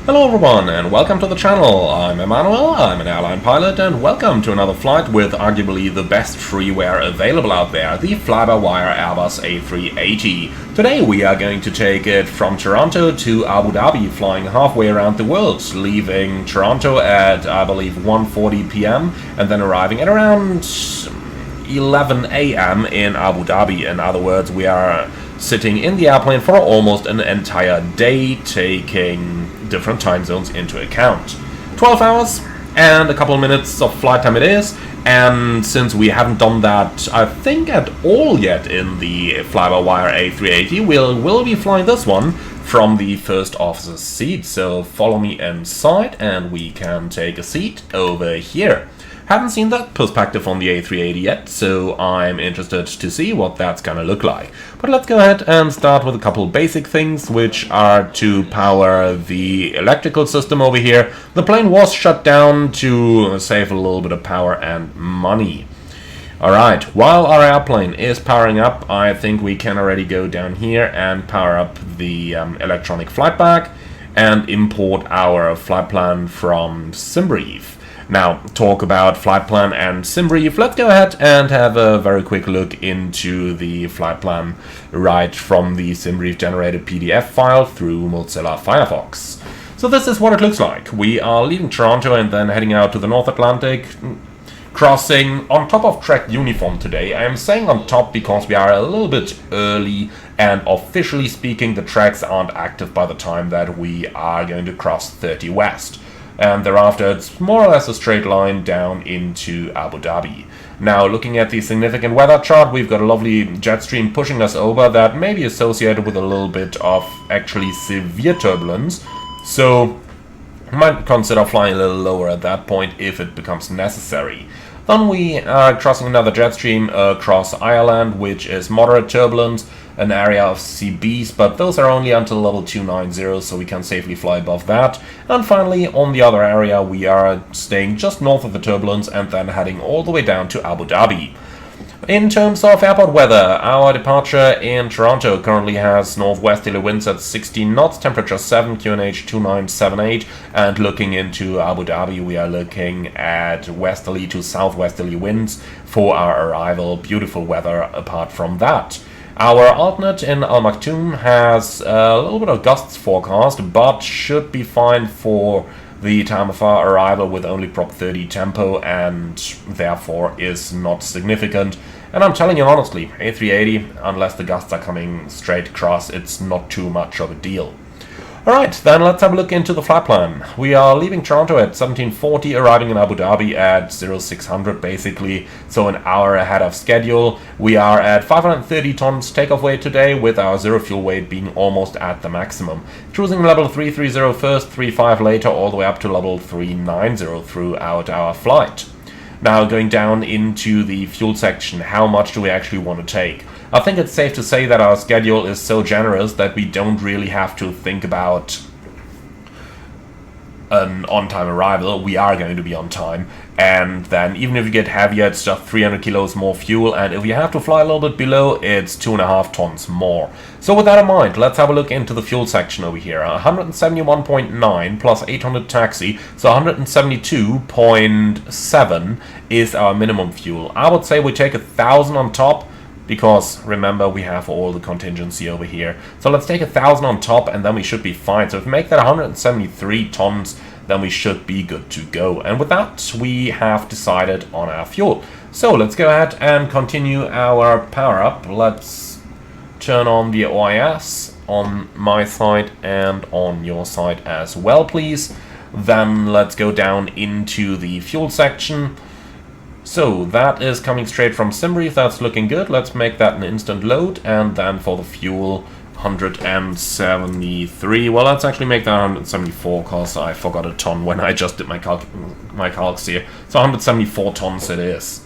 Hello everyone and welcome to the channel. I'm Emmanuel, I'm an airline pilot, and welcome to another flight with arguably the best freeware available out there, the FlyByWire Airbus A380. Today we are going to take it from Toronto to Abu Dhabi, flying halfway around the world, leaving Toronto at I believe 1:40 p.m. and then arriving at around 11 a.m. in Abu Dhabi. In other words, we are sitting in the airplane for almost an entire day, taking different time zones into account. 12 hours and a couple of minutes of flight time it is, and since we haven't done that, I think, at all yet in the FlyByWire A380, we'll be flying this one from the first officer's seat. So follow me inside and we can take a seat over here. Haven't seen that perspective on the A380 yet, so I'm interested to see what that's gonna look like. But let's go ahead and start with a couple basic things, which are to power the electrical system over here. The plane was shut down to save a little bit of power and money. Alright, while our airplane is powering up, I think we can already go down here and power up the electronic flight bag and import our flight plan from SimBrief. Now, talk about flight plan and SimBrief, let's go ahead and have a very quick look into the flight plan right from the SimBrief generated PDF file through Mozilla Firefox. So this is what it looks like. We are leaving Toronto and then heading out to the North Atlantic, crossing on top of track uniform today. I am saying on top because we are a little bit early, and officially speaking the tracks aren't active by the time that we are going to cross 30 West. And thereafter it's more or less a straight line down into Abu Dhabi. Now, looking at the significant weather chart, we've got a lovely jet stream pushing us over that may be associated with a little bit of actually severe turbulence, so I might consider flying a little lower at that point if it becomes necessary. Then we are crossing another jet stream across Ireland, which is moderate turbulence, an area of CBs, but those are only until level 290, so we can safely fly above that. And finally, on the other area, we are staying just north of the turbulence and then heading all the way down to Abu Dhabi. In terms of airport weather, our departure in Toronto currently has northwesterly winds at 16 knots, temperature 7, QNH 2978, and looking into Abu Dhabi, we are looking at westerly to southwesterly winds for our arrival. Beautiful weather apart from that. Our alternate in Al Maktoum has a little bit of gusts forecast, but should be fine for the time of our arrival with only prop 30 tempo, and therefore is not significant. And I'm telling you honestly, A380, unless the gusts are coming straight across, it's not too much of a deal. Alright, then let's have a look into the flight plan. We are leaving Toronto at 1740, arriving in Abu Dhabi at 0600 basically, so an hour ahead of schedule. We are at 530 tons takeoff weight today, with our zero fuel weight being almost at the maximum. Cruising level 330 first, 35 later, all the way up to level 390 throughout our flight. Now, going down into the fuel section, how much do we actually want to take? I think it's safe to say that our schedule is so generous that we don't really have to think about an on-time arrival. We are going to be on time, and then even if you get heavier, it's just 300 kilos more fuel, and if you have to fly a little bit below, it's 2.5 tons more. So with that in mind, let's have a look into the fuel section over here. 171.9 plus 800 taxi, so 172.7 is our minimum fuel. I would say we take 1,000 on top, because remember, we have all the contingency over here. So let's take 1,000 on top and then we should be fine. So if we make that 173 tons, then we should be good to go. And with that, we have decided on our fuel. So let's go ahead and continue our power up. Let's turn on the OIS on my side and on your side as well, please. Then let's go down into the fuel section. So that is coming straight from SimBrief, that's looking good. Let's make that an instant load, and then for the fuel, 173. Well, let's actually make that 174 because I forgot a ton when I just did my calcs here. So 174 tons it is.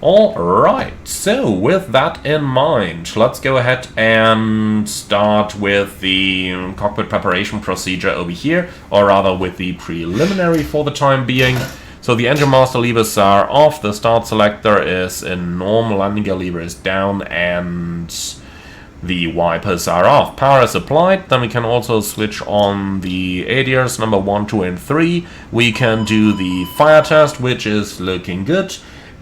Alright, so with that in mind, let's go ahead and start with the cockpit preparation procedure over here, or rather with the preliminary for the time being. So the engine master levers are off, the start selector is in normal, landing gear lever is down, and The wipers are off. Power is applied. Then we can also switch on the ADRs number 1, 2, and 3. We can do the fire test, which is looking good.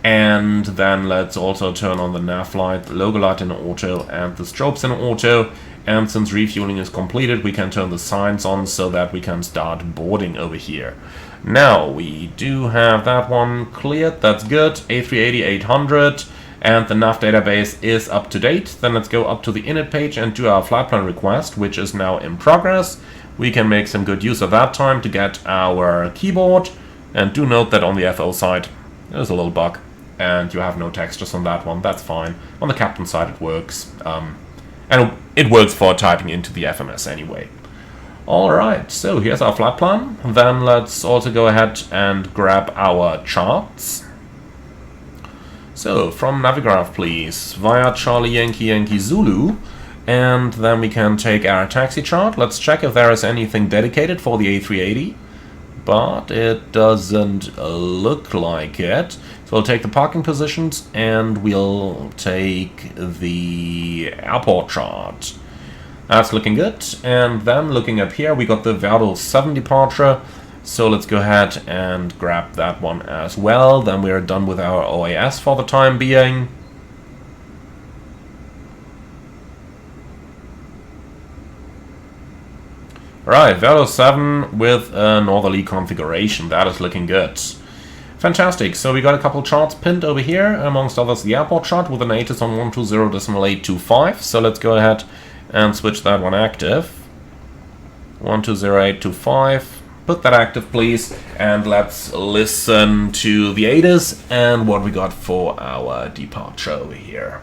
And then let's also turn on the nav light, logo light in auto, and the strobes in auto. And since refueling is completed, we can turn the signs on so that we can start boarding over here. Now, we do have that one cleared. That's good. A380 800. And the nav database is up to date. Then let's go up to the init page and do our flight plan request, which is now in progress. We can make some good use of that time to get our keyboard. And do note that on the FO side, there's a little bug. And you have no textures on that one. That's fine. On the captain side, it works. And it works for typing into the FMS anyway. Alright, so here's our flight plan. Then let's also go ahead and grab our charts. So, from Navigraph, please, via Charlie Yankee Yankee Zulu, and then we can take our taxi chart. Let's check if there is anything dedicated for the A380, but it doesn't look like it. So we'll take the parking positions, and we'll take the airport chart. That's looking good. And then looking up here, we got the Verdo 7 departure. So let's go ahead and grab that one as well. Then we are done with our OAS for the time being. Right, Verdo 7 with a northerly configuration. That is looking good. Fantastic. So we got a couple charts pinned over here, amongst others the airport chart with an ATIS on 120.825. So let's go ahead and switch that one active. 120.825. Put that active, please, and let's listen to the ATIS and what we got for our departure over here.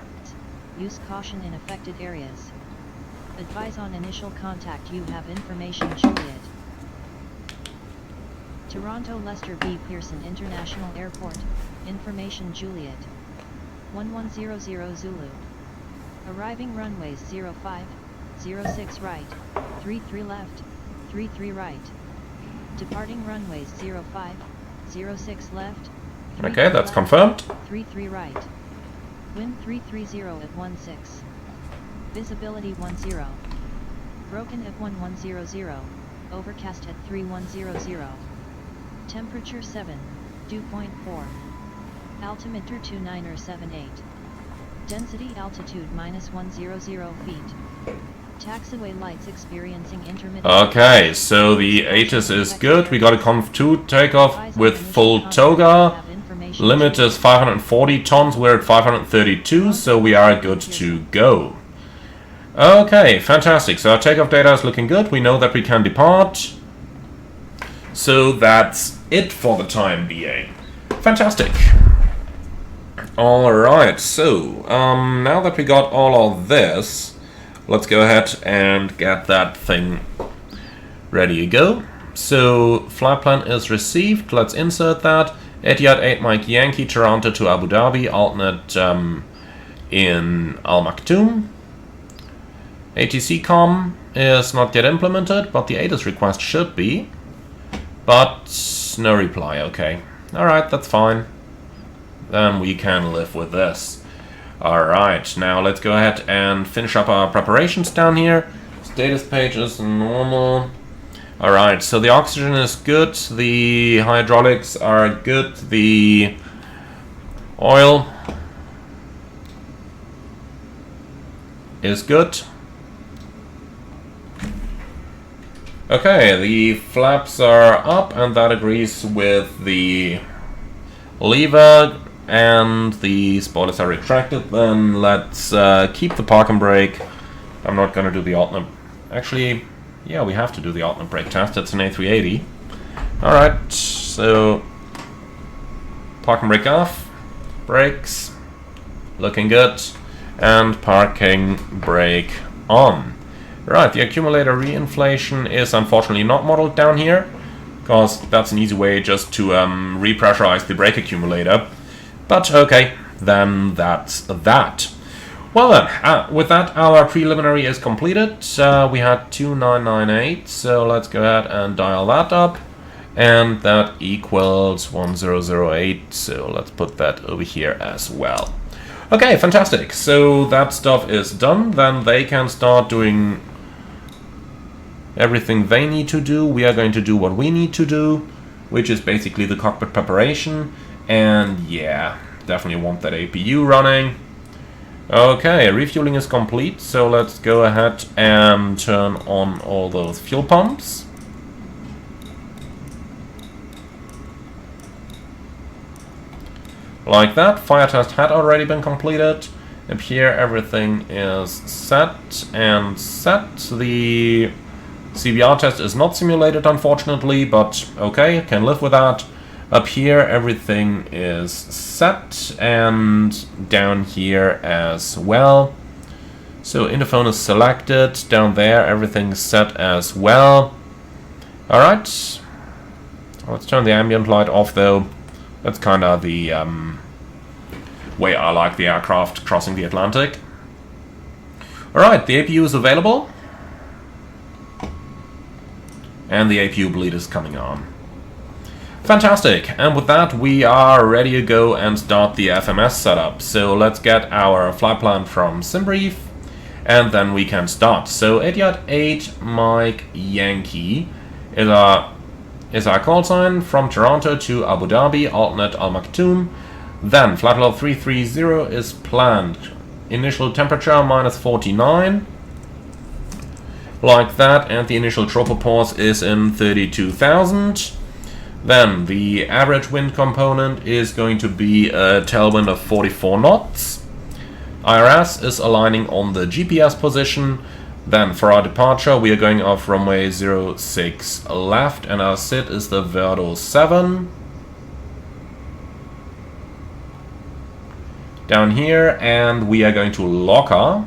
Use caution in affected areas. Advise on initial contact. You have information, Juliet. Toronto Lester B. Pearson International Airport. Information, Juliet. 1100 Zulu. Arriving runways 05, 06 right, 33 left, 33 right. Departing runways 05, 06 left. Okay, that's confirmed. 33 right. Wind 330 at 16. Visibility 10. Broken at 1100. Overcast at 3100. Temperature 7, dew point 4. Altimeter 2978. Density altitude -100 feet. Taxiway lights experiencing intermittent. Okay, so the ATIS is good. We got a Conv 2 takeoff with full toga. Limit is 540 tons. We're at 532, so we are good to go. Okay, fantastic. So our takeoff data is looking good. We know that we can depart. So that's it for the time being. Fantastic. Alright, so now that we got all of this, let's go ahead and get that thing ready to go. So, flight plan is received. Let's insert that. Etihad 8 Mike Yankee, Toronto to Abu Dhabi, alternate in Al Maktoum. ATC com is not yet implemented, but the ATIS request should be. But no reply, okay. Alright, that's fine. Then we can live with this. Alright, now let's go ahead and finish up our preparations down here. Status page is normal. Alright, so the oxygen is good, the hydraulics are good, the oil is good. Okay, the flaps are up and that agrees with the lever and the spoilers are retracted. Then let's keep the park and brake. I'm not going to do the alternate. Actually, yeah, we have to do the alternate brake test. It's an A380. Alright, so park and brake off. Brakes. Looking good. And parking brake on. Right, the accumulator reinflation is unfortunately not modeled down here, because that's an easy way just to repressurize the brake accumulator. But okay, then that's that. Well then, with that our preliminary is completed. We had 2998, so let's go ahead and dial that up. And that equals 1008, so let's put that over here as well. Okay, fantastic. So that stuff is done. Then they can start doing everything they need to do. We are going to do what we need to do, which is basically the cockpit preparation. And yeah, definitely want that APU running. Okay, refueling is complete, so let's go ahead and turn on all those fuel pumps. Like that. Fire test had already been completed. Up here everything is set and set. The CBR test is not simulated, unfortunately, but okay, can live with that. Up here everything is set, and down here as well. So interphone is selected, down there everything's set as well. Alright, let's turn the ambient light off though. That's kind of the way I like the aircraft crossing the Atlantic. Alright, the APU is available. And the APU bleed is coming on. Fantastic, and with that we are ready to go and start the FMS setup. So let's get our flight plan from SimBrief, and then we can start. So 8 Mike Yankee is our call sign from Toronto to Abu Dhabi, alternate Al Maktoum. Then flight level 330 is planned. Initial temperature -49. Like that, and the initial tropopause is in 32,000. Then the average wind component is going to be a tailwind of 44 knots. IRS is aligning on the GPS position. Then for our departure we are going off runway 06 left, and our SID is the Verdo 7. Down here, and we are going to locker.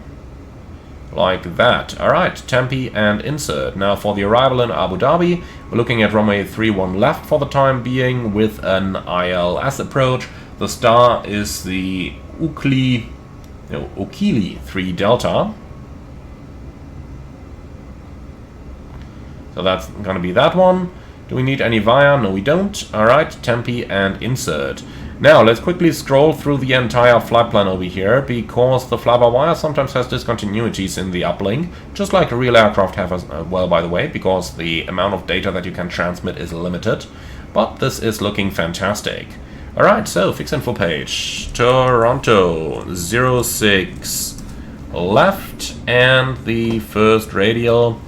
Like that. Alright, Tempe and insert. Now for the arrival in Abu Dhabi, we're looking at runway 31 left for the time being with an ILS approach. The star is the Ukili 3 Delta. So that's going to be that one. Do we need any VIA? No, we don't. Alright, Tempe and insert. Now, let's quickly scroll through the entire flight plan over here, because the FlyByWire sometimes has discontinuities in the uplink, just like a real aircraft have as well, by the way, because the amount of data that you can transmit is limited. But this is looking fantastic. Alright, so fix info page. Toronto 06 left, and the first radial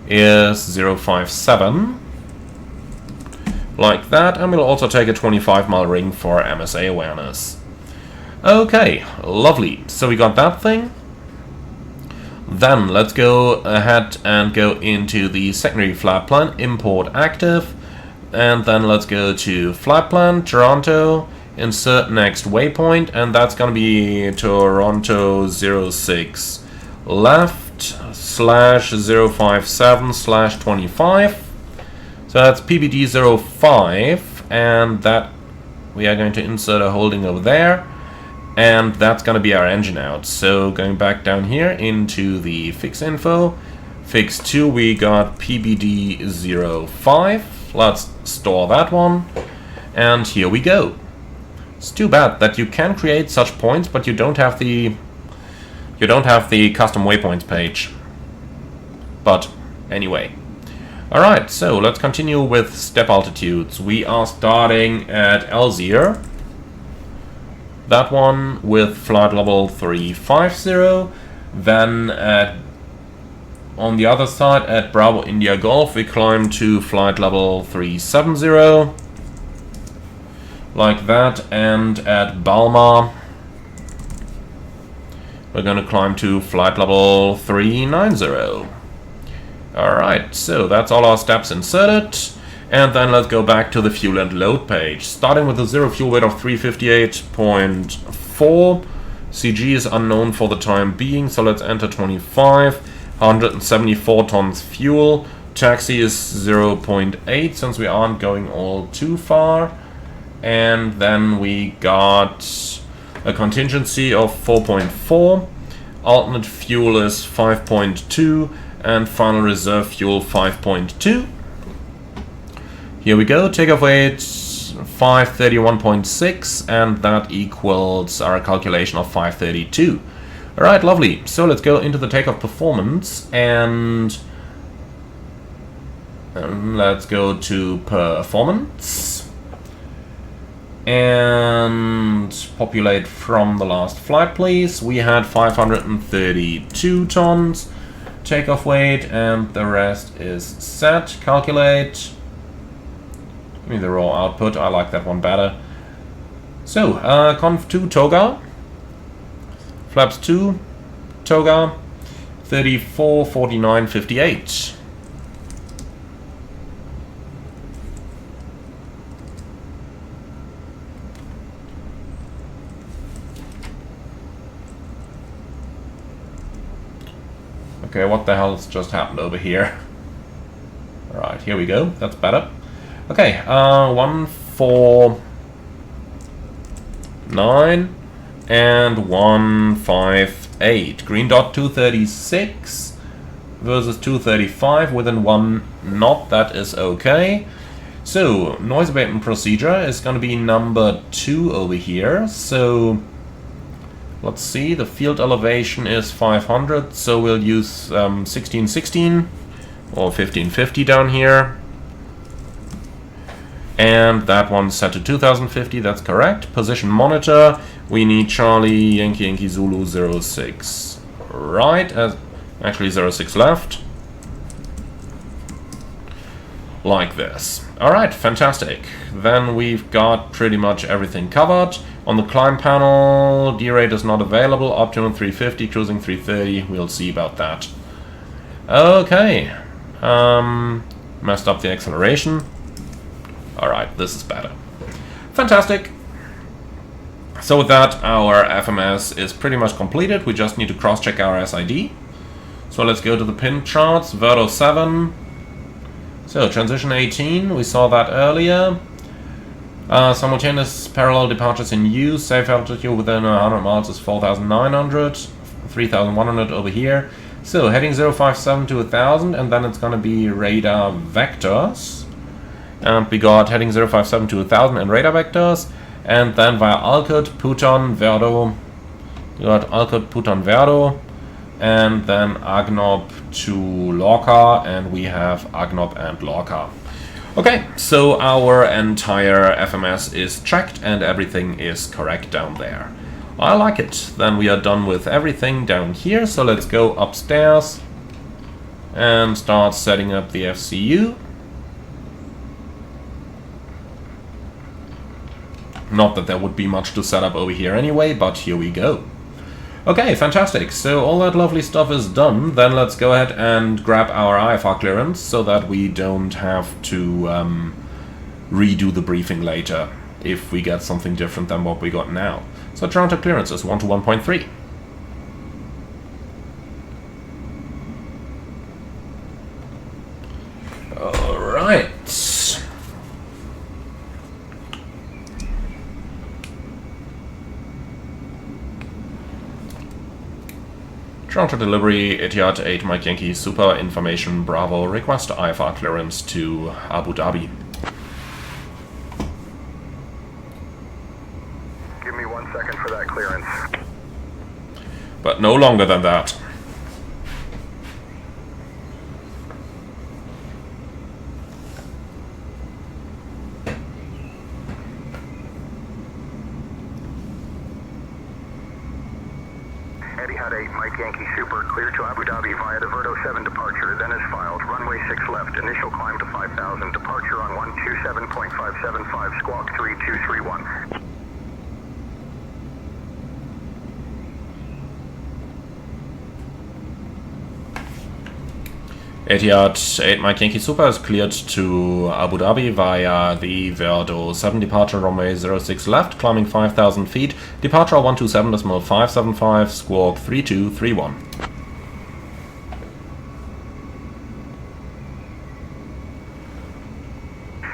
is 057. Like that, and we'll also take a 25-mile ring for MSA awareness. Okay, lovely. So we got that thing. Then let's go ahead and go into the secondary flight plan, import active, and then let's go to flight plan, Toronto, insert next waypoint, and that's going to be Toronto 06 left /057/25. So that's PBD 05, and that we are going to insert a holding over there, and that's going to be our engine out. So going back down here into the fix info, fix 2, we got PBD 05. Let's store that one, and here we go. It's too bad that you can create such points, but you don't have the custom waypoints page. But anyway. Alright, so let's continue with step altitudes. We are starting at Alzir. That one with flight level 350. Then on the other side at Bravo India Golf we climb to flight level 370. Like that, and at Balma we're going to climb to flight level 390. Alright, so that's all our steps inserted, and then let's go back to the fuel and load page. Starting with a zero fuel weight of 358.4. CG is unknown for the time being, so let's enter 25. 174 tons fuel. Taxi is 0.8, since we aren't going all too far. And then we got a contingency of 4.4. Alternate fuel is 5.2. And final reserve fuel 5.2. Here we go, takeoff weight 531.6, and that equals our calculation of 532. Alright, lovely. So let's go into the takeoff performance, and let's go to performance and populate from the last flight, please. We had 532 tons takeoff weight, and the rest is set. Calculate. Give me the raw output. I like that one better. So, conf 2 toga, flaps 2 toga, 34, 49, 58. Okay, what the hell has just happened over here? Alright, here we go. That's better. Okay, 149 and 158. Green dot 236 versus 235 within 1 knot. That is okay. So, noise abatement procedure is going to be number 2 over here. So, let's see, the field elevation is 500, so we'll use 1616 or 1550 down here. And that one's set to 2050, that's correct. Position monitor, we need Charlie Yankee Yankee Zulu 06. Right, actually 06 left. Like this. Alright, fantastic. Then we've got pretty much everything covered. On the climb panel, D-rate is not available. Optimum 350, cruising 330. We'll see about that. Okay. Messed up the acceleration. Alright, this is better. Fantastic. So with that, our FMS is pretty much completed. We just need to cross-check our SID. So let's go to the pin charts. Verto 7. So, transition 18, we saw that earlier. Simultaneous parallel departures in use. Safe altitude within 100 miles is 4,900. 3,100 over here. So, heading 057 to 1,000, and then it's going to be radar vectors. And we got heading 057 to 1,000 and radar vectors. And then via Alcott, Puton, Verdo. We got Alcott, Puton, Verdo. And then Agnob to Lorca, and we have Agnob and Lorca. Okay, so our entire FMS is checked and everything is correct down there. I like it. Then we are done with everything down here, so let's go upstairs and start setting up the FCU. Not that there would be much to set up over here anyway, but here we go. Okay, fantastic. So all that lovely stuff is done. Then let's go ahead and grab our IFR clearance so that we don't have to redo the briefing later if we get something different than what we got now. So Toronto clearance is 1 to 1.3. Alright. Toronto delivery, Etihad 8 Mike Yankee Super Information Bravo, request IFR clearance to Abu Dhabi. Give me 1 second for that clearance. But no longer than that. Etihad 8 Mike Yankee Super, clear to Abu Dhabi via the Verto 7 departure, then is filed. Runway 6 left, initial climb to 5,000, departure on 127.575, squawk 3231. Etihad 8 Mike Yankee Super is cleared to Abu Dhabi via the Verdo 7 departure, runway 06 left, climbing 5,000 feet, departure 127.575, squawk 3231.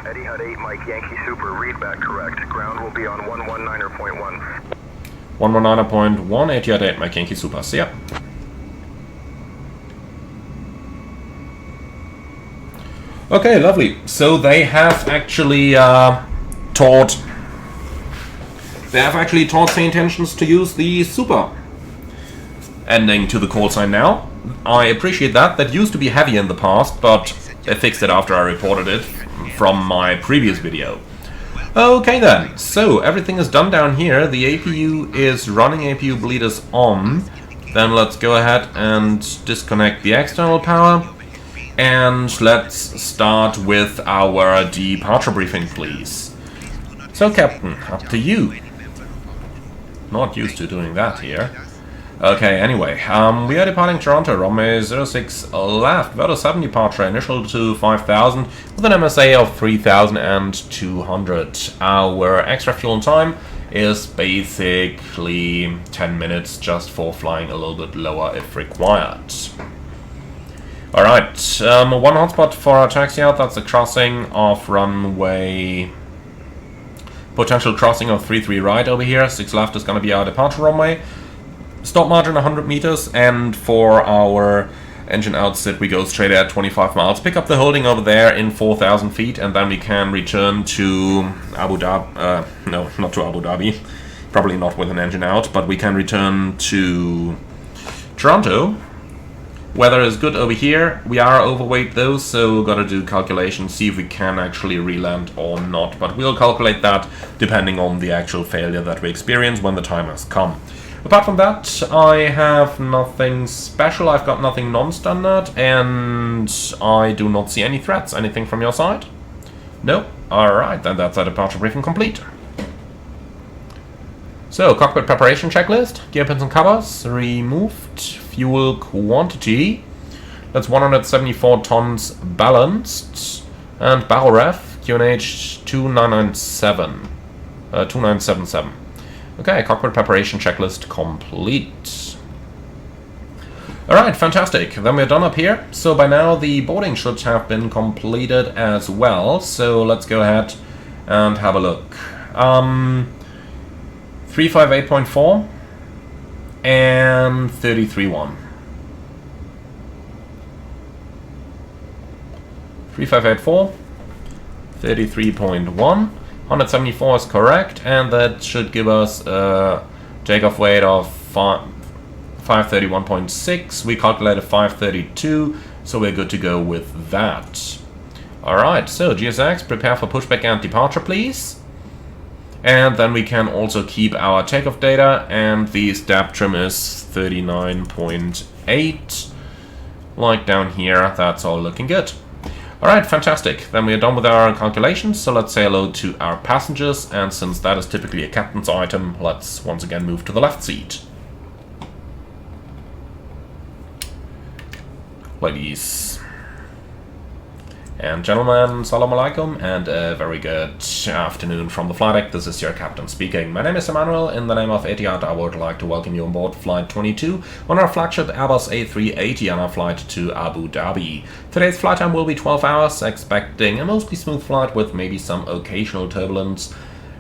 Etihad 8 Mike Yankee Super, read back correct. Ground will be on 119.1. 119.1, Etihad 8 Mike Yankee Super, see ya. Okay, lovely. So they have actually have actually taught the intentions to use the Super ending to the call sign now. I appreciate that. That used to be heavy in the past, but they fixed it after I reported it from my previous video. Okay then, so everything is done down here. The APU is running, APU bleed is on. Then let's go ahead and disconnect the external power. And let's start with our departure briefing, please. So, Captain, up to you. Not used to doing that here. Okay, anyway, we are departing Toronto, runway 06 left, Verdo 7 departure, initial to 5,000, with an MSA of 3,200. Our extra fuel time is basically 10 minutes just for flying a little bit lower if required. Alright, one hotspot for our taxi out, that's the crossing of runway... Potential crossing of 33 right over here, 6 left is going to be our departure runway. Stop margin 100 meters, and for our engine outset we go straight at 25 miles. Pick up the holding over there in 4,000 feet, and then we can return to Abu Dhabi. No, not to Abu Dhabi. Probably not with an engine out, but we can return to Toronto. Weather is good over here. We are overweight though, so gotta do calculations, see if we can actually re-land or not. But we'll calculate that depending on the actual failure that we experience when the time has come. Apart from that, I have nothing special, I've got nothing non-standard, and I do not see any threats. Anything from your side? No? Alright, then that's our departure briefing complete. So, cockpit preparation checklist, gear pins and covers removed, fuel quantity, that's 174 tons balanced, and barrel ref, QNH 2977. Okay, cockpit preparation checklist complete. Alright, fantastic. Then we're done up here. So by now the boarding should have been completed as well. So let's go ahead and have a look. 358.4 and 33.1. 3584, 33.1. 174 is correct, and that should give us a takeoff weight of 531.6. We calculated 532, so we're good to go with that. Alright, so GSX, prepare for pushback and departure, please. And then we can also keep our takeoff data, and the stab trim is 39.8. Like down here, that's all looking good. Alright, fantastic. Then we are done with our calculations, so let's say hello to our passengers, and since that is typically a captain's item, let's once again move to the left seat. Ladies and gentlemen, Assalamu alaikum, and a very good afternoon from the flight deck. This is your captain speaking. My name is Emmanuel. In the name of Etihad, I would like to welcome you on board Flight 22 on our flagship Airbus A380 on our flight to Abu Dhabi. Today's flight time will be 12 hours, expecting a mostly smooth flight with maybe some occasional turbulence.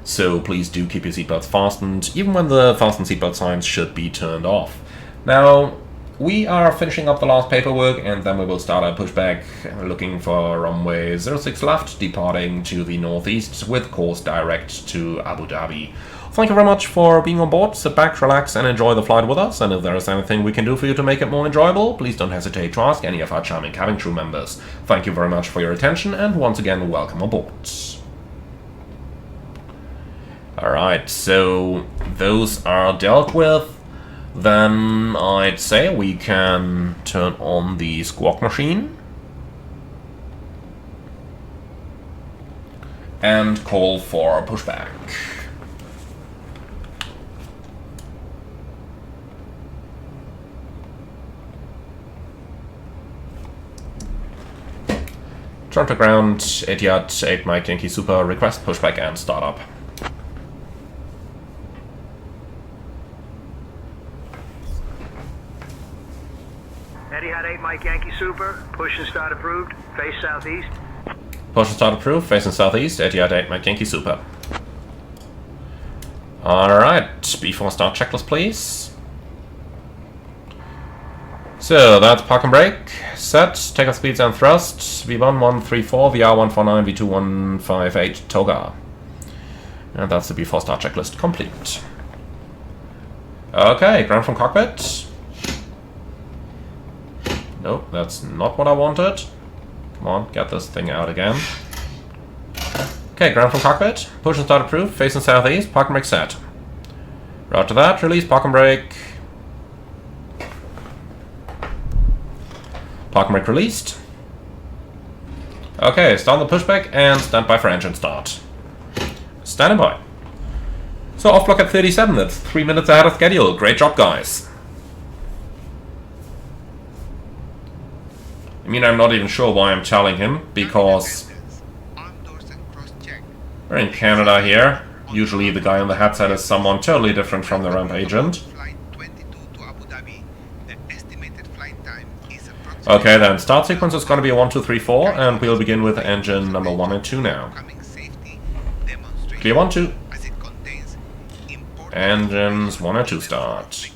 So please do keep your seatbelts fastened, even when the fasten seatbelt signs should be turned off. Now, we are finishing up the last paperwork, and then we will start our pushback, looking for runway 06 left, departing to the northeast with course direct to Abu Dhabi. Thank you very much for being on board. Sit back, relax, and enjoy the flight with us. And if there is anything we can do for you to make it more enjoyable, please don't hesitate to ask any of our charming cabin crew members. Thank you very much for your attention, and once again, welcome aboard. Alright, so those are dealt with. Then I'd say we can turn on the squawk machine and call for pushback. Toronto ground, Etihad 8 Mike Yankee Super, request pushback and startup. Etihad 8 Mike Yankee Super, push and start approved, face southeast. Push and start approved, facing southeast, Etihad 8 Mike Yankee Super. Alright, before start checklist please. So that's park and brake, set, takeoff speeds and thrust, V1 134, VR 149, V2 158, Toga. And that's the before start checklist complete. Okay, ground from cockpit. Nope, that's not what I wanted. Come on, get this thing out again. Okay, ground from cockpit. Push and start approved. Facing southeast. Parking brake set. Roger that. Release parking brake. Parking brake released. Okay, start the pushback and stand by for engine start. Standing by. So off block at 37. That's 3 minutes ahead of schedule. Great job, guys. I mean, I'm not even sure why I'm telling him, because we're in Canada here. Usually the guy on the headset is someone totally different from the ramp agent. Okay, then start sequence is going to be 1, 2, 3, 4, and we'll begin with engine number 1 and 2 now. Clear 1, 2. Engines 1 and 2 start.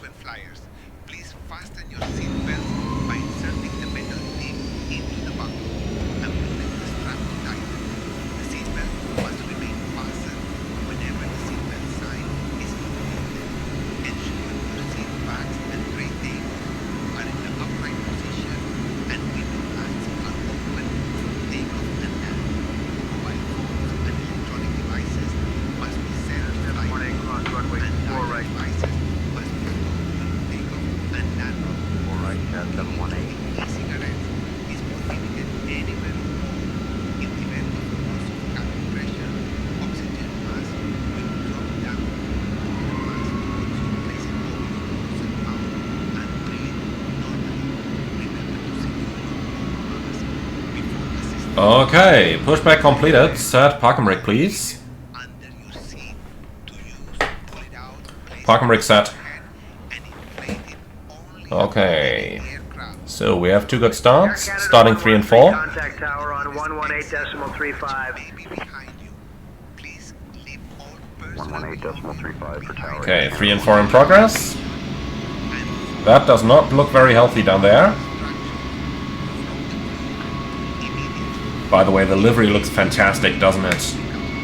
Okay, pushback completed. Set parking brake, please. Parking brake set. Okay. So we have 2 good starts, starting 3 and 4. Contact tower on 118.35. 118.35 for tower. Okay, 3 and 4 in progress. That does not look very healthy down there. By the way, the livery looks fantastic, doesn't it?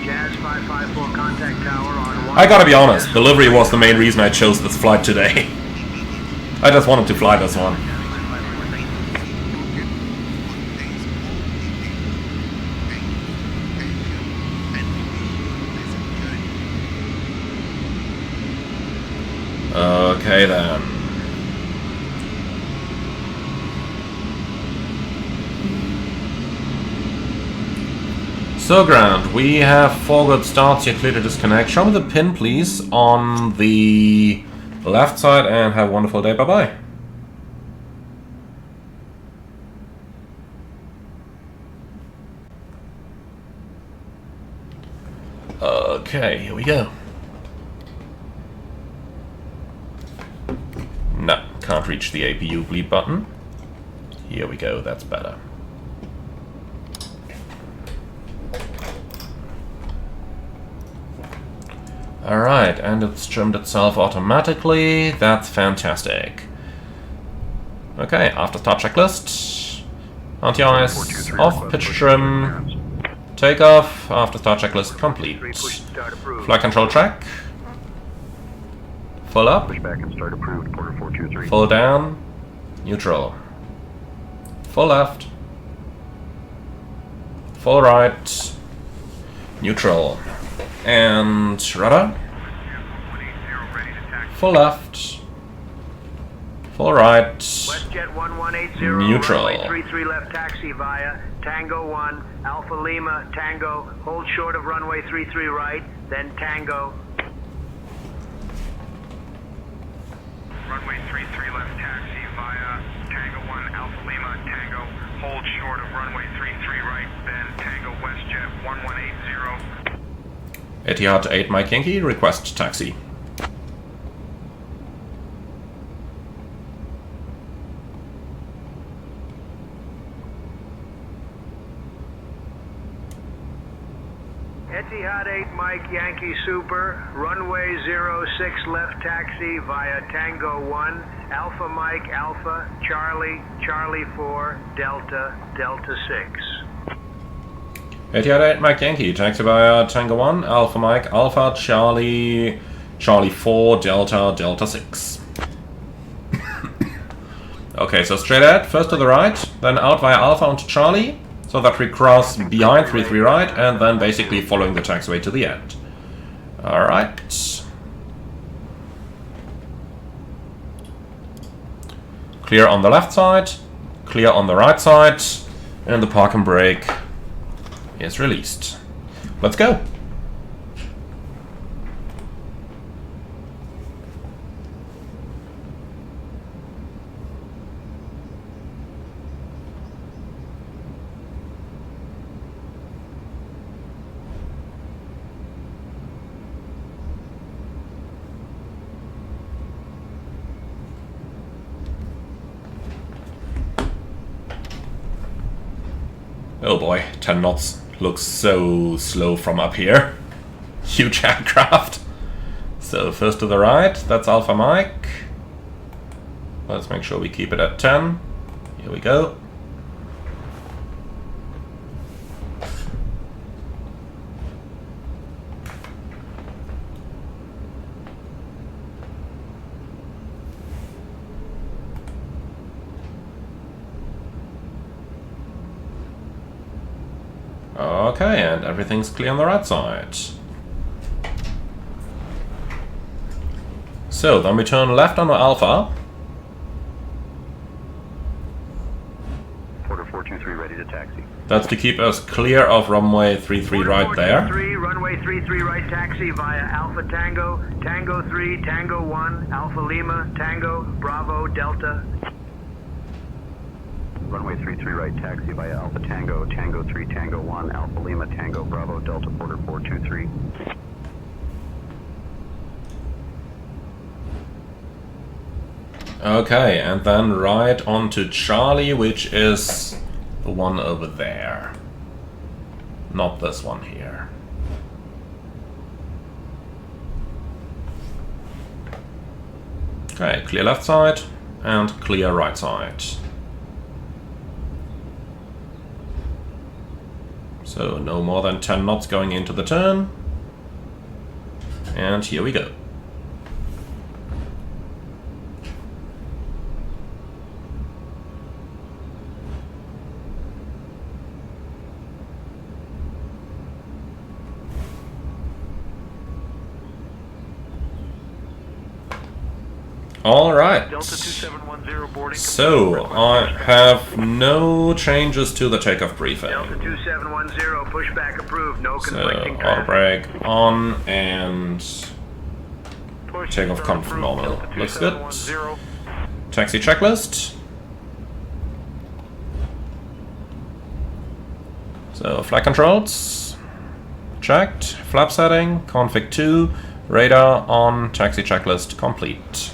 Jazz 554 contact tower on I gotta be honest, the livery was the main reason I chose this flight today. I just wanted to fly this one. Okay then. So ground, we have 4 good starts, you're clear to disconnect. Show me the pin please on the left side and have a wonderful day, bye bye. Okay, here we go. No, can't reach the APU bleed button. Here we go, that's better. Alright, and it's trimmed itself automatically. That's fantastic. Okay, after start checklist. Anti-ice, off, pitch trim, takeoff, after start checklist complete. Flight control track. Full up. Full down. Neutral. Full left. Full right. Neutral. And rudder. Full left. Full right. WestJet 1180, Neutral. runway 33 left taxi via Tango 1, Alpha Lima, Tango, hold short of runway 33 right, then Tango. Runway 33 left taxi via Tango 1, Alpha Lima, Tango, hold short of runway 33 right, then Tango WestJet 1180. Etihad 8 Mike Yankee, request taxi. Etihad 8 Mike Yankee Super, runway 06 left taxi via Tango 1, Alpha Mike Alpha, Charlie, Charlie 4, Delta, Delta 6. A380 Mike Yankee, taxi via Tango 1, Alpha Mike, Alpha, Charlie, Charlie 4, Delta, Delta 6. Okay, so straight ahead, first to the right, then out via Alpha onto Charlie, so that we cross behind 33 right, and then basically following the taxiway to the end. Alright. Clear on the left side, clear on the right side, and the park and brake is released. Let's go! Oh boy, 10 knots looks so slow from up here. Huge aircraft. So first to the right, that's Alpha Mike. Let's make sure we keep it at 10. Here we go. Okay, and everything's clear on the right side. So, then we turn left on the Alpha. Porter 423 ready to taxi. That's to keep us clear of runway 33 right there. 3, runway 33 right taxi via Alpha Tango, Tango 3, Tango 1, Alpha Lima, Tango, Bravo, Delta. Runway 33 right taxi via Alpha Tango, Tango 3, Tango 1, Alpha Lima, Tango, Bravo, Delta, Porter 423. Okay, and then right on to Charlie, which is the one over there. Not this one here. Okay, clear left side and clear right side. So no more than 10 knots going into the turn. And here we go. All right. So I have no changes to the takeoff briefing. Delta 2710, pushback approved, no So conflicting auto brake on and takeoff confirm normal. Looks good. Taxi checklist. So flight controls checked. Flap setting config 2. Radar on. Taxi checklist complete.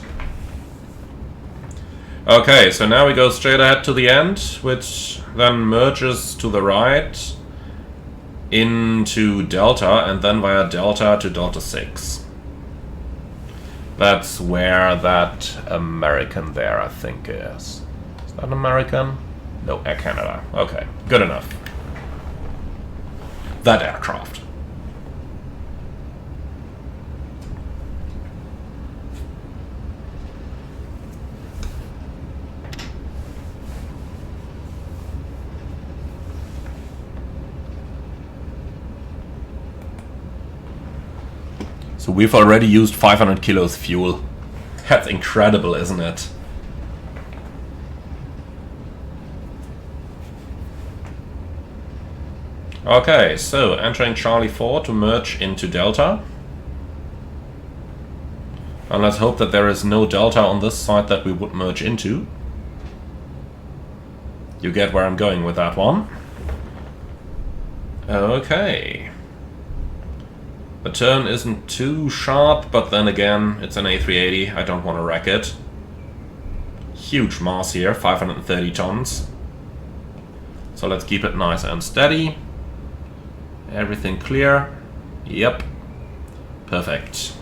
Okay, so now we go straight ahead to the end, which then merges to the right into Delta, and then via Delta to Delta 6. That's where that American there, I think, is. Is that an American? No, Air Canada. Okay, good enough. That aircraft. So we've already used 500 kilos fuel. That's incredible, isn't it? Okay, so entering Charlie 4 to merge into Delta. And let's hope that there is no Delta on this side that we would merge into. You get where I'm going with that one. Okay. The turn isn't too sharp, but then again, it's an A380. I don't want to wreck it. Huge mass here, 530 tons. So let's keep it nice and steady. Everything clear? Yep. Perfect.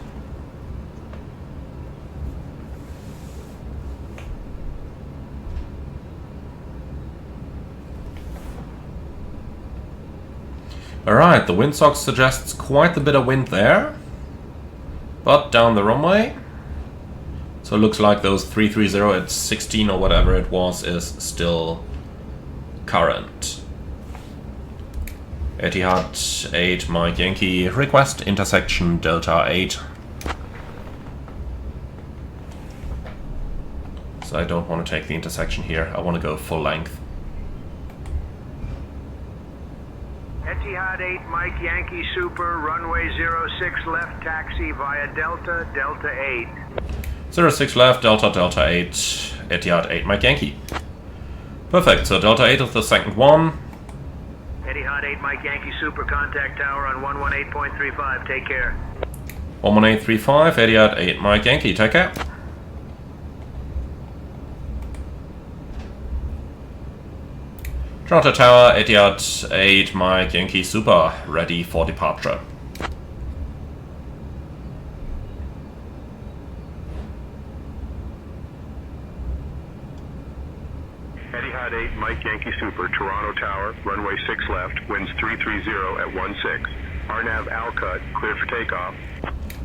Alright, the windsock suggests quite a bit of wind there. But down the runway. So it looks like those 330 at 16 or whatever it was is still current. Etihad 8 Mike Yankee, request intersection Delta 8. So I don't want to take the intersection here, I want to go full length. Etihad 8 Mike Yankee Super, runway 06 left taxi via Delta, Delta 8. 06 left, Delta, Delta 8, Etihad 8 Mike Yankee. Perfect, so Delta 8 is the second one. Etihad 8 Mike Yankee Super, contact tower on 118.35, take care. 11835, Etihad 8 Mike Yankee, take care. Throttle tower, Etihad 8 Mike Yankee Super, ready for departure. Etihad 8 Mike Yankee Super, Toronto Tower, runway 6 left, winds 330 at 16. RNAV Alca, cleared for takeoff.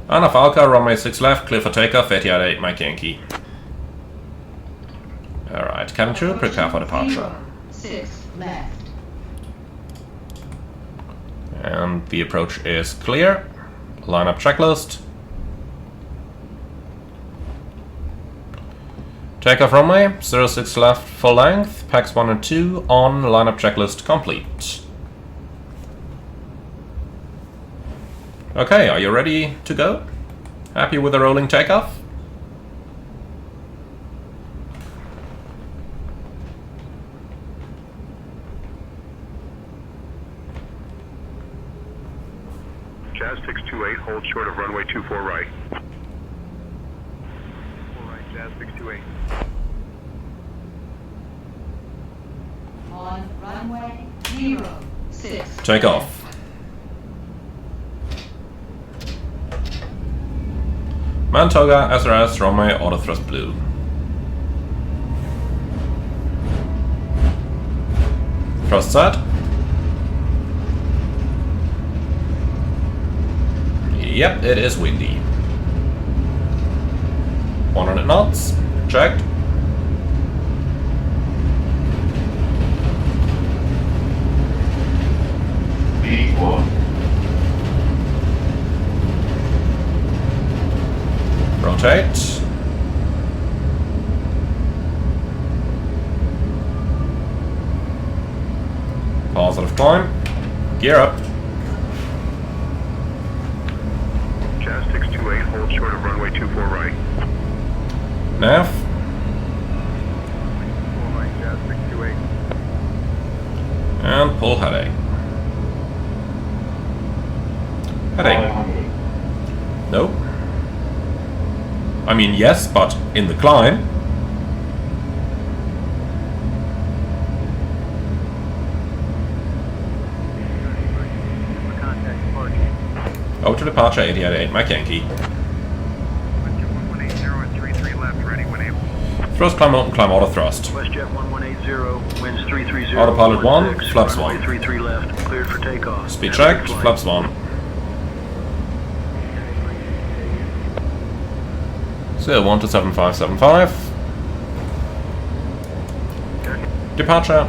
RNAV Alca, runway 6 left, clear for takeoff, Etihad 8 Mike Yankee. Alright, cabin crew, prepare for departure. 6 left. And the approach is clear. Lineup checklist. Takeoff runway, 06 left, full length, PAX 1 and 2 on, lineup checklist complete. Okay, are you ready to go? Happy with the rolling takeoff? Jazz 628, hold short of runway 24 right. 4 right, Jazz 628. On runway 06. Take off. Mantoga, SRS, runway, auto thrust blue. Thrust set. Yep, it is windy. 100 knots, checked. Rotate. Positive climb. Gear up. Jazz 628, hold short of runway 24 right. Nav. 4 right, Jazz 628. And pull heading. Heading. Nope. I mean, yes, but in the climb. Over to departure, Etihad 8 Mike Yankee. 1180 at 33 left, ready when able. Thrust climb open, climb auto thrust. WestJet 1180, winds 330. Autopilot 1, flaps 1. Runway 33 left, cleared for takeoff. Speed checked, flaps 1. So 1 to 7575. Departure.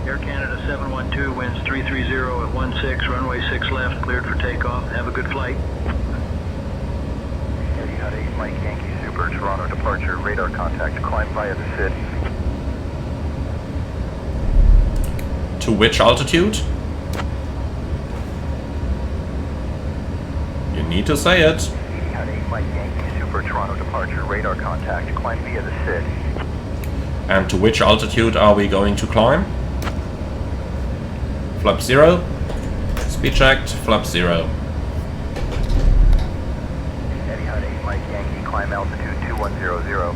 Air Canada 712, winds 330 at 16, runway 6 left, cleared for takeoff. Have a good flight. Etihad 8 Mike Yankee Super, Toronto departure, radar contact, climb via the SID. To which altitude? You need to say it. Etihad 8 Mike Yankee Super, Toronto departure, radar contact, climb via the SID. And to which altitude are we going to climb? Flap 0. Speed checked, flap 0. Etihad 8 Mike Yankee, climb altitude 2100.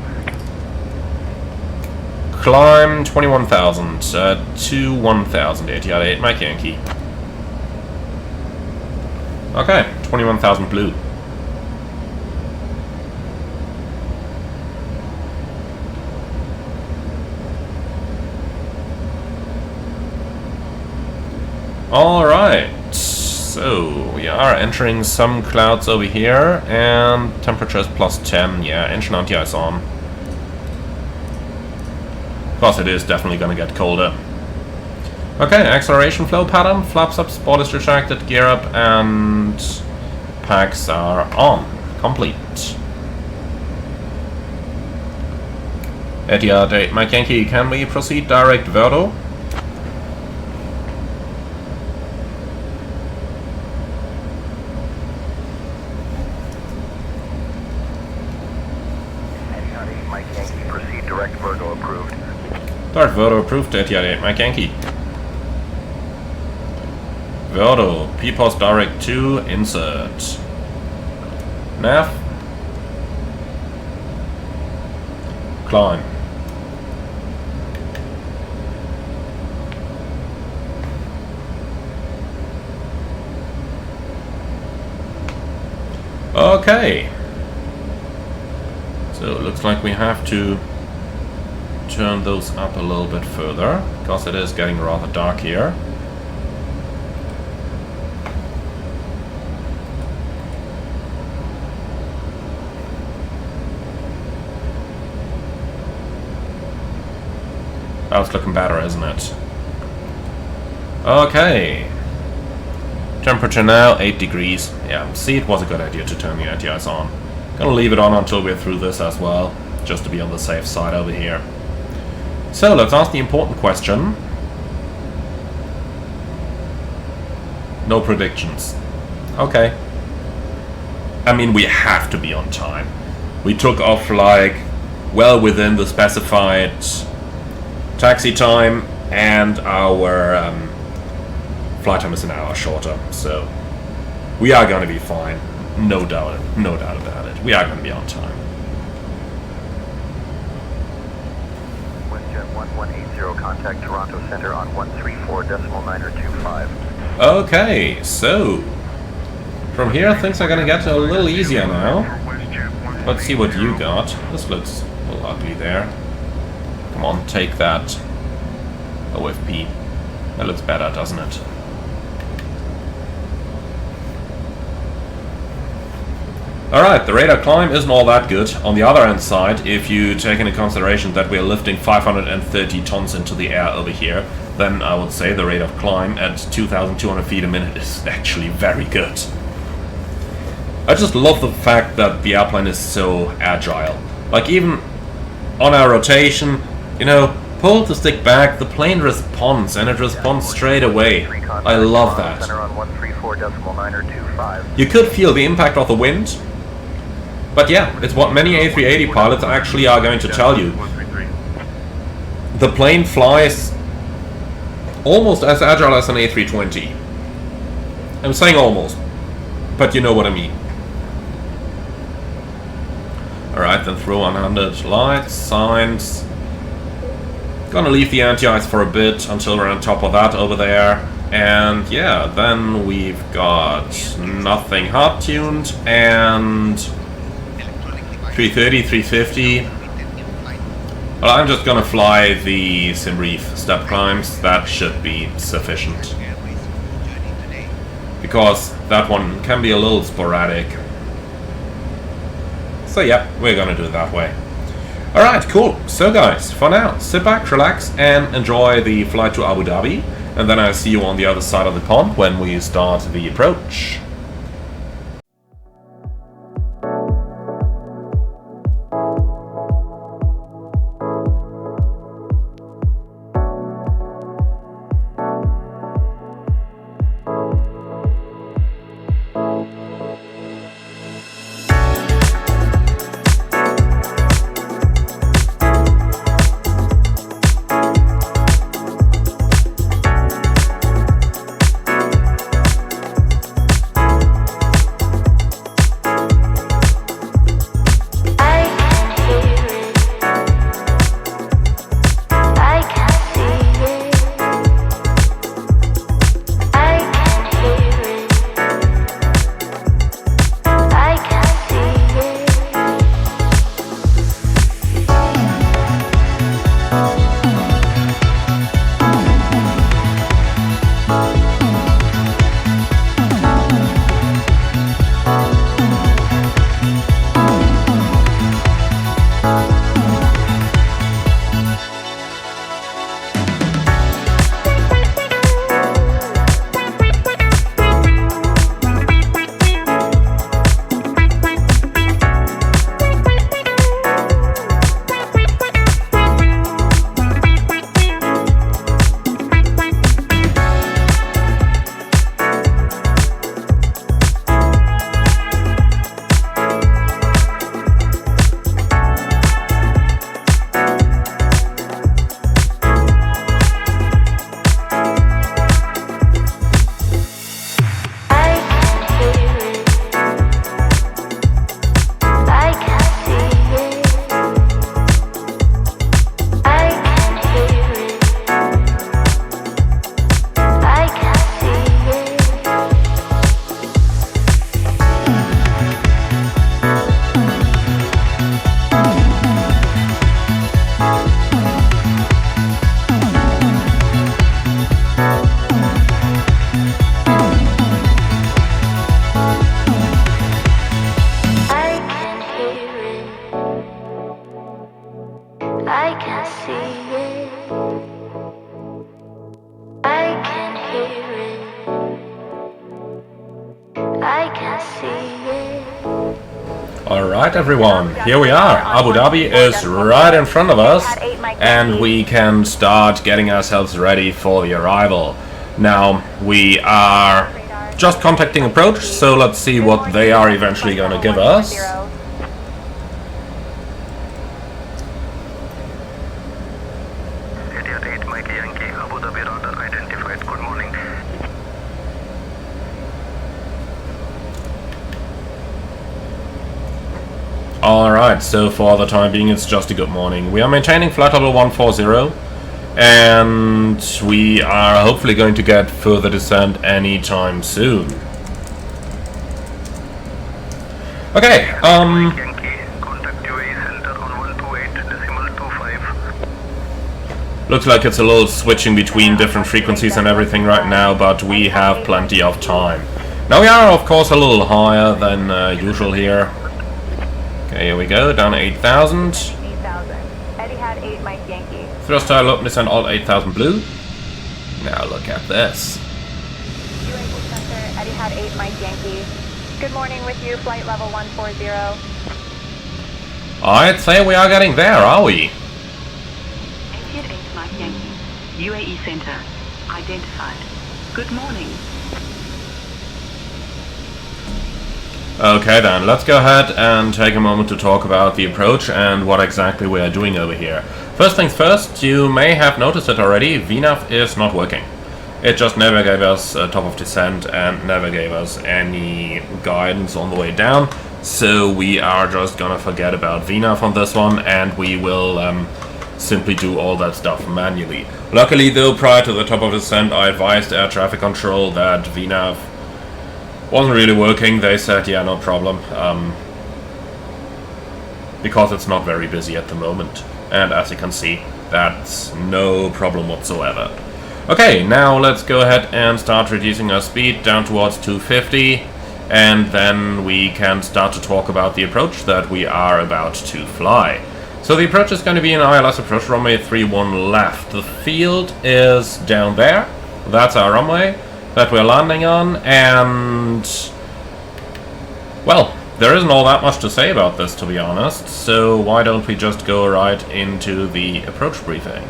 Climb 21,000 to 1,000, Etihad 8 Mike Yankee. Okay, 21,000 blue. Alright, so we are entering some clouds over here, and temperature is +10, yeah, engine anti-ice on. Of course it is definitely gonna get colder. Okay, acceleration flow pattern, flaps up, spoil is retracted, gear up, and packs are on. Complete. Etihad 8 Mike Yankee, can we proceed direct Verdo? Etihad 8 Mike Yankee, proceed direct Virgo approved. Direct Verdo approved, Etihad 8 Mike Yankee. Verdo, P-Post Direct 2, insert. Nav. Climb. Okay. So it looks like we have to turn those up a little bit further, because it is getting rather dark here. That's looking better, isn't it? Okay. Temperature now 8 degrees. Yeah, see, it was a good idea to turn the anti-ice on. Gonna leave it on until we're through this as well, just to be on the safe side over here. So let's ask the important question. No predictions. Okay. I mean, we have to be on time. We took off like well within the specified taxi time, and our flight time is an hour shorter, so we are going to be fine. No doubt about it. We are going to be on time. WestJet 1180, contact Toronto Center on 134.925. Okay, so from here things are going to get a little easier now. Let's see what you got. This looks a little ugly there. Come on, take that OFP. That looks better, doesn't it? Alright, the radar climb isn't all that good. On the other hand side, if you take into consideration that we're lifting 530 tons into the air over here, then I would say the rate of climb at 2,200 feet a minute is actually very good. I just love the fact that the airplane is so agile. Like, even on our rotation, you know, pull the stick back, the plane responds, and it responds straight away. I love that. You could feel the impact of the wind, but yeah, it's what many A380 pilots actually are going to tell you. The plane flies almost as agile as an A320. I'm saying almost, but you know what I mean. Alright, then throw 100 lights, signs. Gonna leave the anti-ice for a bit until we're on top of that over there. And yeah, then we've got nothing hard tuned, and 330, 350. Well, I'm just gonna fly the sim reef step climbs. That should be sufficient, because that one can be a little sporadic. So yeah, we're gonna do it that way. Alright, cool. So guys, for now, sit back, relax, and enjoy the flight to Abu Dhabi. And then I'll see you on the other side of the pond when we start the approach. Alright everyone, here we are. Abu Dhabi is right in front of us, and we can start getting ourselves ready for the arrival. Now, we are just contacting approach, so let's see what they are eventually going to give us. Alright, so for the time being it's just a good morning. We are maintaining flight level 140, and we are hopefully going to get further descent anytime soon. Okay, looks like it's a little switching between different frequencies and everything right now, but we have plenty of time. Now we are of course a little higher than usual here. Okay, here we go, down to 8,000. Thrust style up, descend all 8,000 blue. Now look at this. Good morning with you, flight level 140. I'd say we are getting there, are we? 88 Mike Yankee, UAE Center, identified. Good morning. Okay then, let's go ahead and take a moment to talk about the approach and what exactly we are doing over here. First things first, you may have noticed it already, VNAV is not working. It just never gave us a top of descent and never gave us any guidance on the way down. So we are just gonna forget about VNAV on this one, and we will simply do all that stuff manually. Luckily though, prior to the top of descent, I advised air traffic control that VNAV wasn't really working. They said, yeah, no problem, because it's not very busy at the moment. And as you can see, that's no problem whatsoever. Okay, now let's go ahead and start reducing our speed down towards 250, and then we can start to talk about the approach that we are about to fly. So the approach is going to be an ILS approach, runway 31 left. The field is down there. That's our runway that we're landing on, and well, there isn't all that much to say about this, to be honest, so why don't we just go right into the approach briefing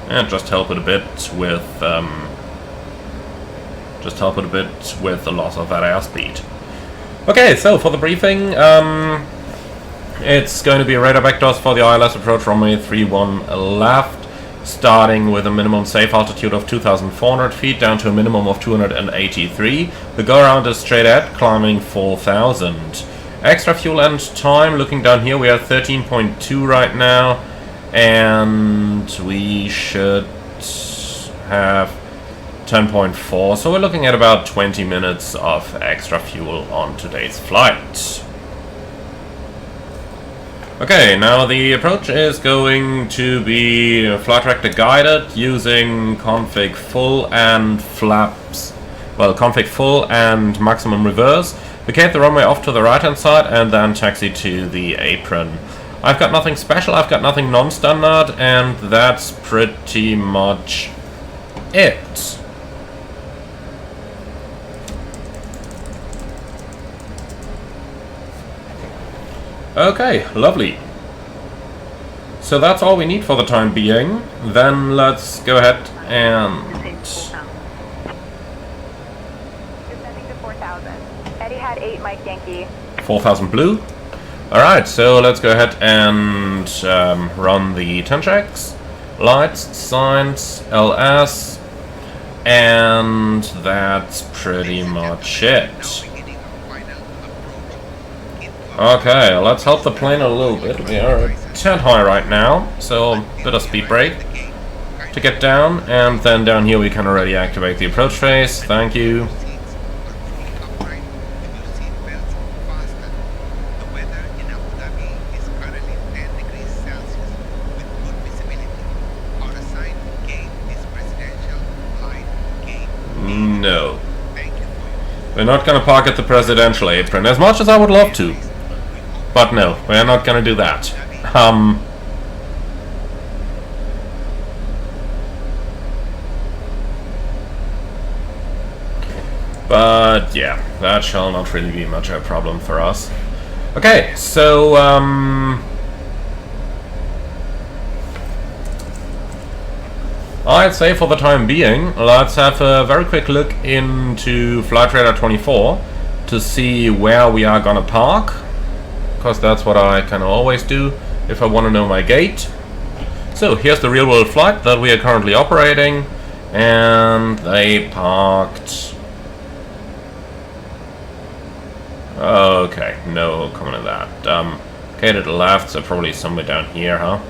and just help it a bit with the loss of that airspeed. Okay, so for the briefing, it's going to be radar vectors for the ILS approach, runway 31 left, starting with a minimum safe altitude of 2,400 feet down to a minimum of 283. The go-around is straight ahead, climbing 4,000. Extra fuel and time, looking down here, we are 13.2 right now, and we should have 10.4, so we're looking at about 20 minutes of extra fuel on today's flight. Okay, now the approach is going to be flight director guided using config full and flaps. Well, config full and maximum reverse. Vacate the runway off to the right hand side and then taxi to the apron. I've got nothing special, I've got nothing non-standard, and that's pretty much it. Okay, lovely. So that's all we need for the time being. Then let's go ahead and... Descending to 4,000. Eddie had 8 Mike Yankee. 4,000 blue. Alright, so let's go ahead and run the 10 checks. Lights, signs, LS, and that's pretty much it. Okay, let's help the plane a little bit. We are a tad high right now, so a bit of speed brake to get down, and then down here we can already activate the approach phase. Thank you. No. We're not gonna park at the presidential apron, as much as I would love to. But no, we're not gonna do that. But yeah, that shall not really be much of a problem for us. Okay, so I'd say for the time being, let's have a very quick look into Flight Radar 24 to see where we are gonna park, because that's what I can always do if I want to know my gate. So here's the real world flight that we are currently operating, and they parked. Okay, no comment on that. Okay, to the left, so probably somewhere down here, huh?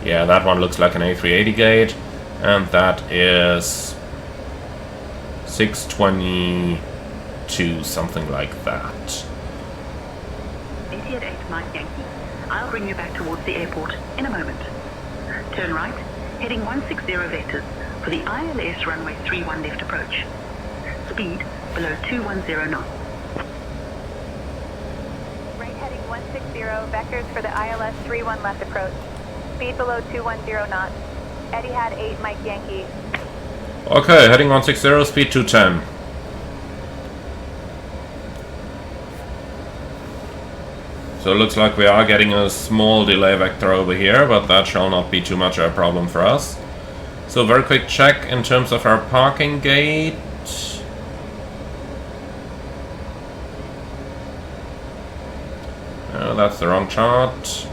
Yeah, that one looks like an A380 gate, and that is 622, something like that. 88 Mike Yankee. I'll bring you back towards the airport in a moment. Turn right, heading 160 vectors for the ILS runway 31 left approach. Speed below 210 knots. Right heading 160, vectors for the ILS 31 left approach. Speed below 210 knots. Etihad 8 Mike Yankee. Okay, heading 160, speed 210. So it looks like we are getting a small delay vector over here, but that shall not be too much of a problem for us. So very quick check in terms of our parking gate. Oh, that's the wrong chart.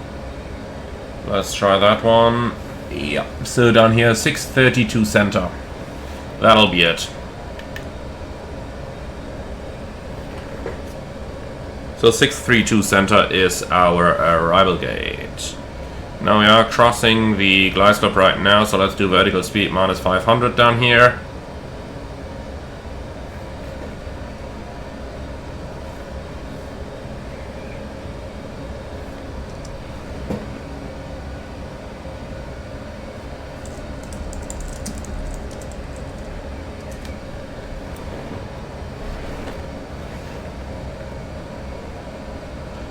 Let's try that one. Yeah, so down here 632 center. That'll be it. So 632 center is our arrival gate. Now we are crossing the glide slope right now, so let's do vertical speed minus 500 down here.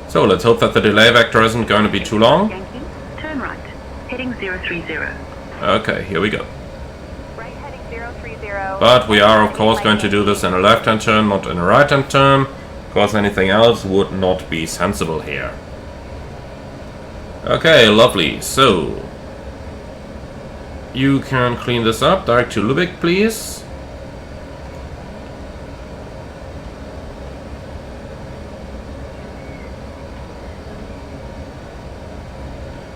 So let's hope that the delay vector isn't going to be too long. Yankee, turn right, heading 030. Okay, here we go. Right heading 030. But we are of course going to do this in a left-hand turn, not in a right-hand turn, because anything else would not be sensible here. Okay, lovely. So you can clean this up. Direct to Lübeck, please.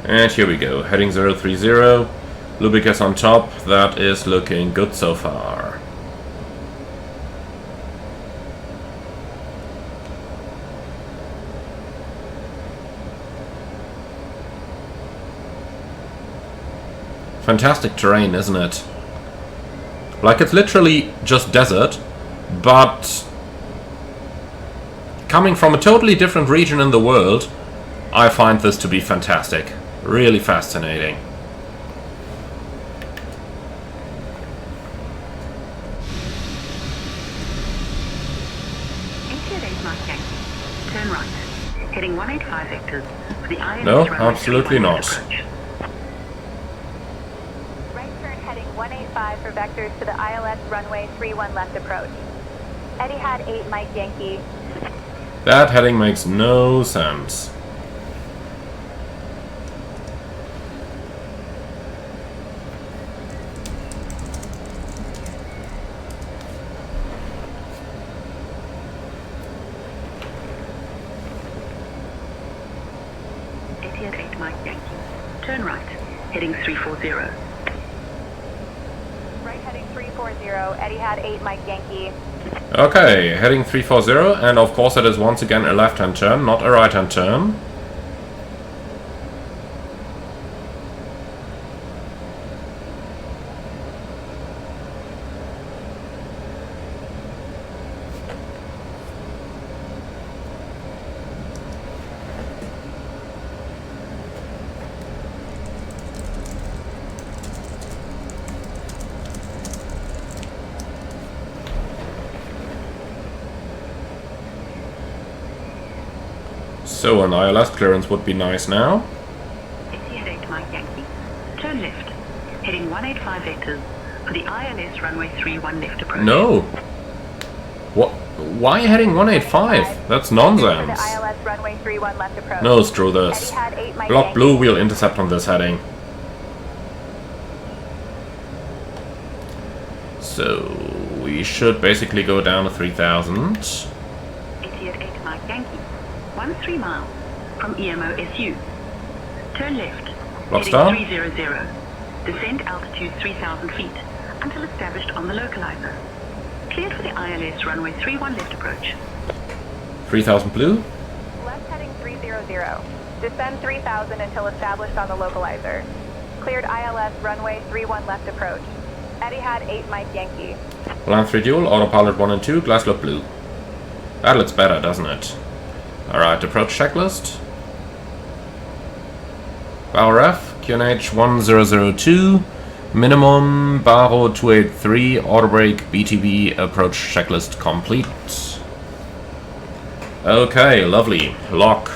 And here we go, heading 030, Lübeck is on top, that is looking good so far. Fantastic terrain, isn't it? Like, it's literally just desert, but coming from a totally different region in the world, I find this to be fantastic. Really fascinating. Turn right, heading 185 vectors for the ILS No, runway absolutely 31 not. approach. Right turn heading 185 for vectors to the ILS runway 31 left approach. Etihad 8 Mike Yankee. That heading makes no sense. Etihad 8 Mike Yankee. Turn right, heading 340. Right heading 340. Etihad 8 Mike Yankee. Okay, heading 340, and of course it is once again a left-hand turn, not a right-hand turn. So an ILS clearance would be nice now. Etihad 8 Mike Yankee. Turn left, heading 185 vectors for the ILS runway 31 left approach. No. What? Why heading 185? That's nonsense. ILS runway 31 left approach. No, screw this. Etihad 8 Mike Block Yankee. blue, we'll intercept on this heading. So we should basically go down to 3000. Etihad 8 Mike Yankee, 13 miles from EMO SU. Turn left, Block heading star. 300. Descend altitude 3,000 feet until established on the localizer. Cleared for the ILS runway 31 left approach. 3000 blue. Left heading 300. Descend 3000 until established on the localizer. Cleared ILS runway 31 left approach. Etihad 8 Mike Yankee. Land 3 dual, autopilot 1 and 2, glass look blue. That looks better, doesn't it? Alright, approach checklist. Power F, QNH 1002, minimum, Baro 283, auto brake, BTB, approach checklist complete. Okay, lovely. Lock.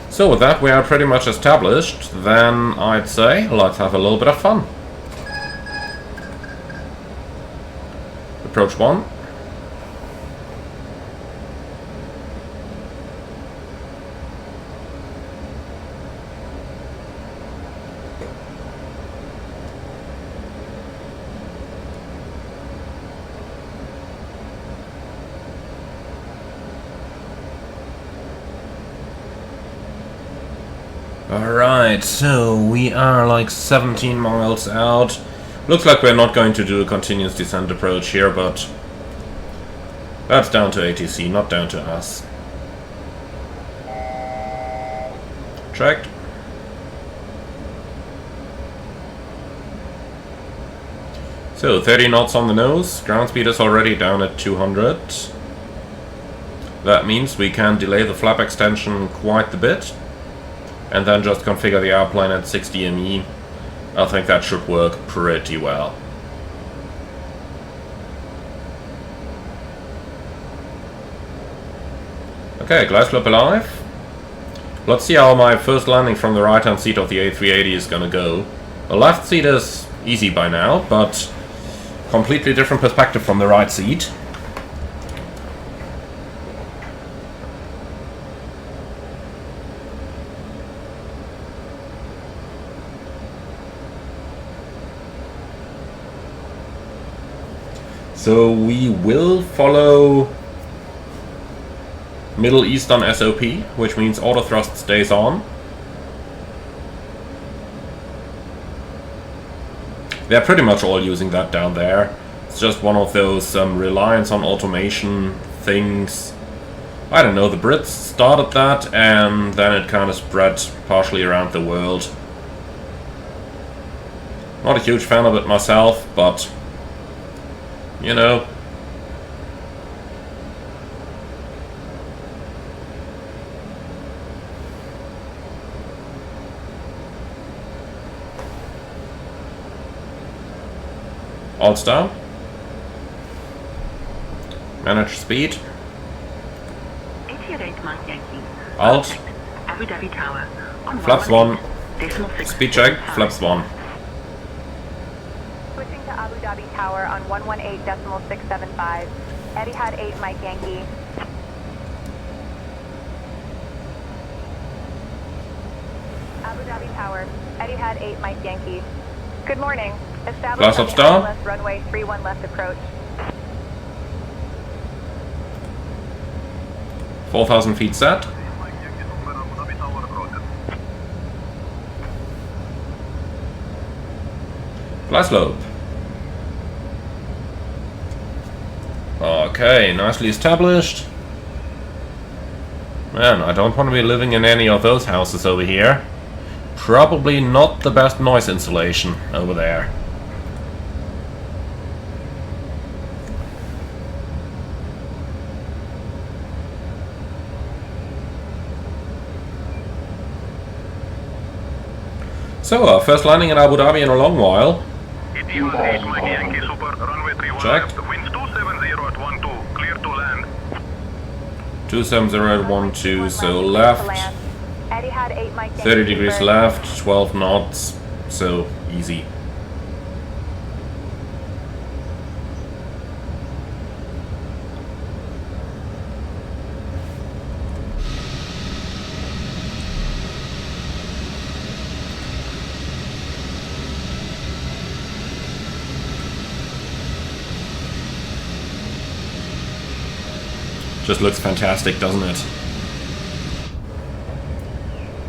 So with that we are pretty much established, then I'd say let's have a little bit of fun. Approach 1. Alright, so we are like 17 miles out. Looks like we're not going to do a continuous descent approach here, but that's down to ATC, not down to us. Checked. So 30 knots on the nose, ground speed is already down at 200. That means we can delay the flap extension quite a bit. And then just configure the airplane at 60 ME. I think that should work pretty well. Okay, glide slope alive. Let's see how my first landing from the right hand seat of the A380 is gonna go. The left seat is easy by now, but completely different perspective from the right seat. So we will follow Middle Eastern SOP, which means auto thrust stays on. They're pretty much all using that down there. It's just one of those reliance on automation things. I don't know, the Brits started that and then it kind of spread partially around the world. Not a huge fan of it myself, but you know. Alt star. Manage speed. Etihad 8 Mike Yankee. Alt. Abu Dhabi Tower. On Flaps 1. 118.6. Speed check. Flaps 1. Switching to Abu Dhabi Tower on 118.675. Etihad 8 Mike Yankee. Abu Dhabi Tower. Etihad 8 Mike Yankee. Good morning. Glass Established up on star. the ILS runway 31 left approach. 4,000 feet set. Glide slope. Okay, nicely established. Man, I don't want to be living in any of those houses over here. Probably not the best noise insulation over there. So, first landing in Abu Dhabi in a long while. Etihad 8 Mike Yankee Super, runway 31 Checked. left, winds 270 at 12, clear to land. 270 at 12, so left. Etihad 8 Mike Yankee 30 degrees Super. left, 12 knots, so easy. Just looks fantastic, doesn't it?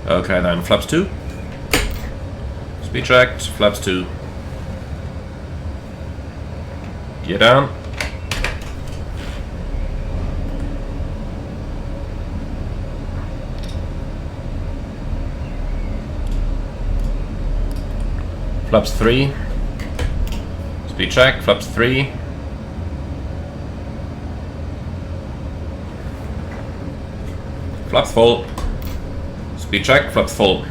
Okay then, flaps 2. Speed checked, flaps 2. Gear down. Flaps 3. Speed check, flaps 3. Flaps full. Speed check, flaps full.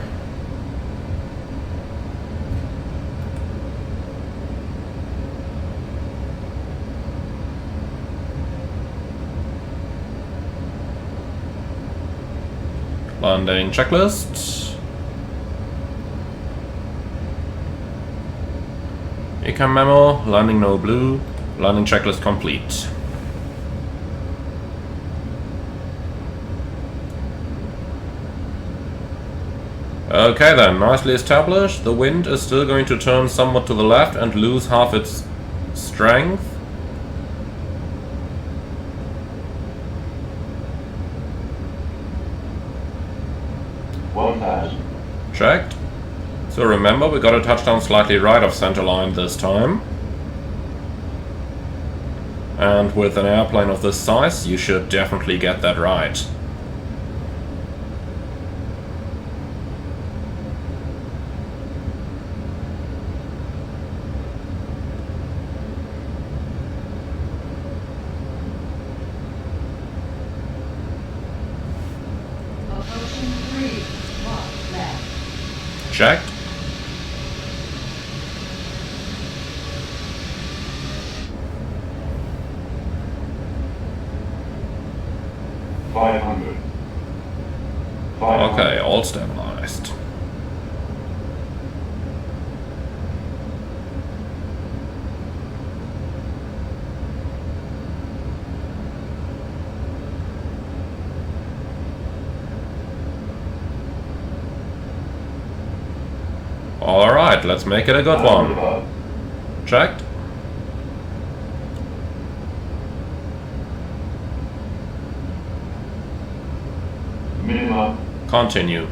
Landing checklist. Ecam memo, landing no blue, landing checklist complete. Okay then, nicely established. The wind is still going to turn somewhat to the left and lose half its strength. Checked. So remember, we got a touchdown slightly right of center line this time. And with an airplane of this size, you should definitely get that right. Checked. Okay, all stabilized. Alright, let's make it a good one. Checked. Minimum. Continue.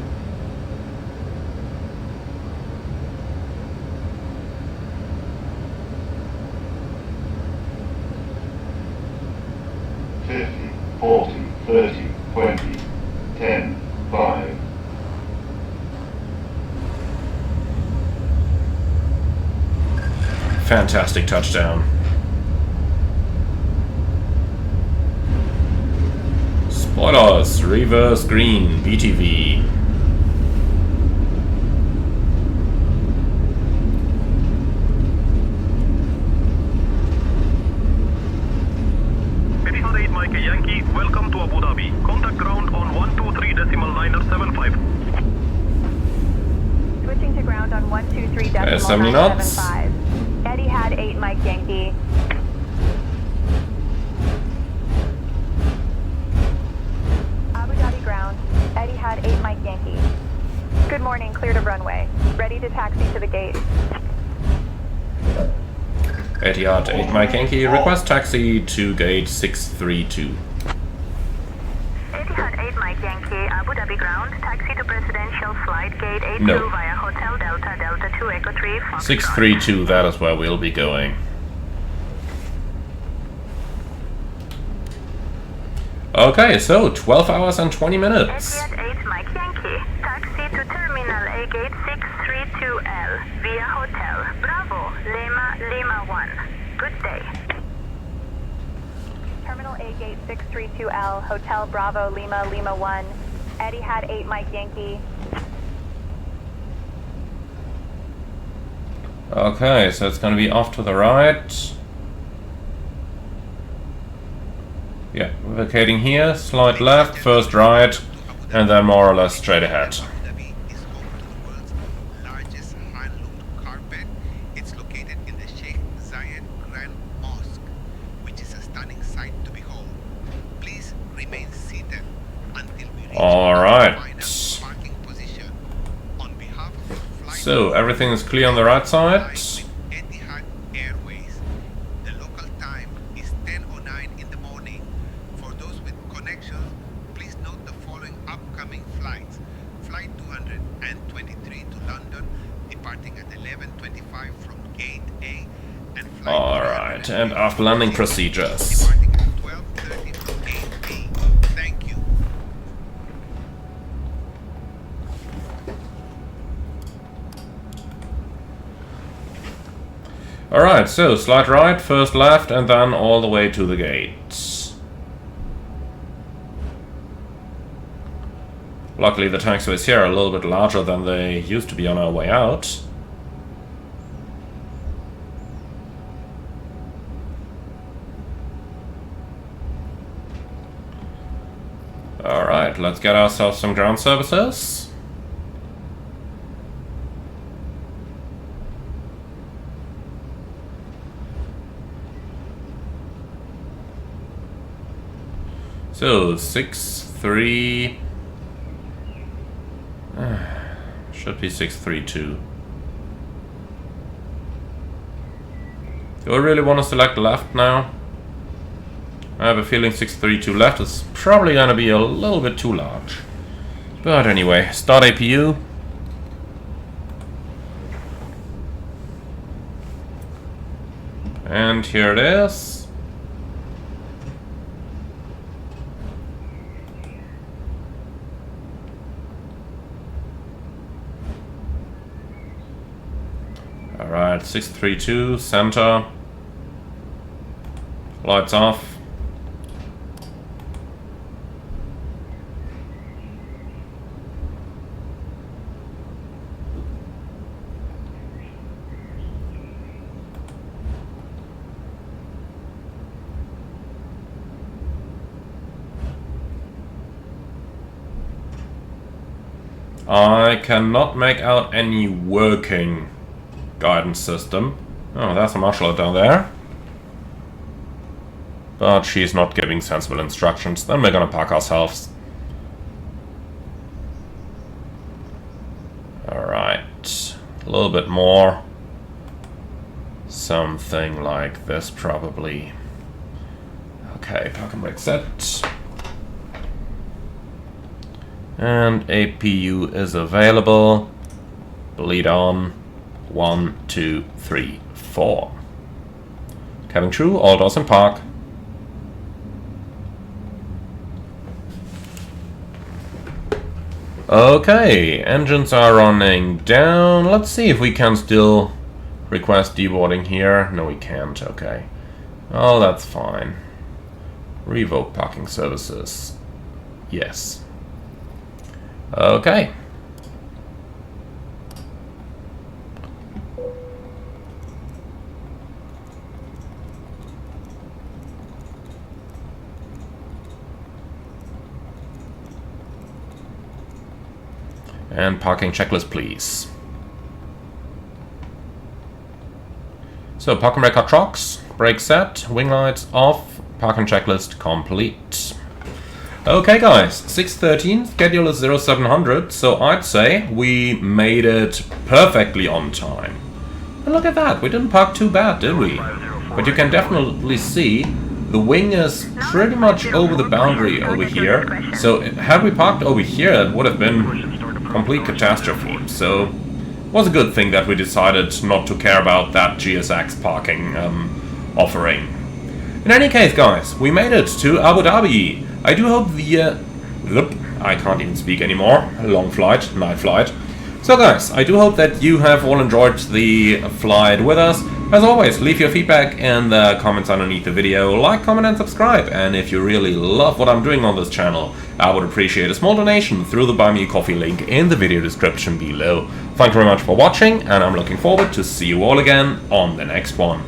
$50, $40, $30, $20, $10, $5. Fantastic touchdown. Spoilers, reverse green, BTV. Etihad 8 Mike Yankee, welcome to Abu Dhabi. Contact ground on 123.975. Switching to ground on 123.975. 70 knots. Etihad 8 Mike Yankee. Abu Dhabi ground. Etihad 8 Mike Yankee. Good morning, cleared of runway. Ready to taxi to the gate. Etihad 8 Mike Yankee, request taxi to gate 632. Etihad 8 Mike Yankee, Abu Dhabi ground. Taxi to presidential flight gate 82 No. via Hotel Delta Delta 2 Echo 3 Foxtrot. 632, that is where we'll be going. Okay, so 12 hours and 20 minutes. Etihad 8 Mike Yankee, taxi to Terminal A Gate 632L via Hotel Bravo Lima Lima 1. Good day. Terminal A Gate 632L, Hotel Bravo Lima Lima 1. Etihad 8 Mike Yankee. Okay, so it's gonna be off to the right. Yeah, vacating here, slight left, first right, and then more or less straight ahead. Dhabi is home to the world's largest hand-loomed carpet. It's located in the Sheikh Zayed Grand Mosque, which is a stunning sight to behold. Please remain seated until we reach Alright. the final parking position. On behalf of your flight, So, everything is clear on the right side. with Etihad Airways. The local time is 10:09 in the morning. For those with climb from gate A and fly. Alright, and after landing procedures. Departing at 12:30 from gate B. Thank you. Alright, so slide right, first left, and then all the way to the gates. Luckily the taxiways here are a little bit larger than they used to be on our way out. Alright, let's get ourselves some ground services. So, 6-3... should be 6-3-2. Do I really want to select left now? I have a feeling 6-3-2 left is probably going to be a little bit too large. But anyway, start APU. And here it is. Alright, 632, center. Lights off. I cannot make out any working guidance system. Oh, there's a marshal down there. But she's not giving sensible instructions. Then we're gonna park ourselves. Alright. A little bit more. Something like this, probably. Okay, park and brake set. And APU is available. Bleed on. 1, 2, 3, 4. Cabin crew, all doors in park. Okay, engines are running down. Let's see if we can still request deboarding here. No, we can't. Okay. Oh, that's fine. Revoke parking services. Yes. Okay. And parking checklist, please. So, parking brake trucks, brake set, wing lights off, parking checklist complete. Okay guys, 6:13, schedule is 0700, so I'd say we made it perfectly on time. And look at that, we didn't park too bad, did we? But you can definitely see the wing is pretty much over the boundary over here. So had we parked over here, it would have been complete catastrophe. So it was a good thing that we decided not to care about that GSX parking offering. In any case guys, we made it to Abu Dhabi. I do hope I can't even speak anymore. Long flight, night flight. So guys, I do hope that you have all enjoyed the flight with us. As always, leave your feedback in the comments underneath the video, like, comment and subscribe. And if you really love what I'm doing on this channel, I would appreciate a small donation through the Buy Me a Coffee link in the video description below. Thank you very much for watching, and I'm looking forward to see you all again on the next one.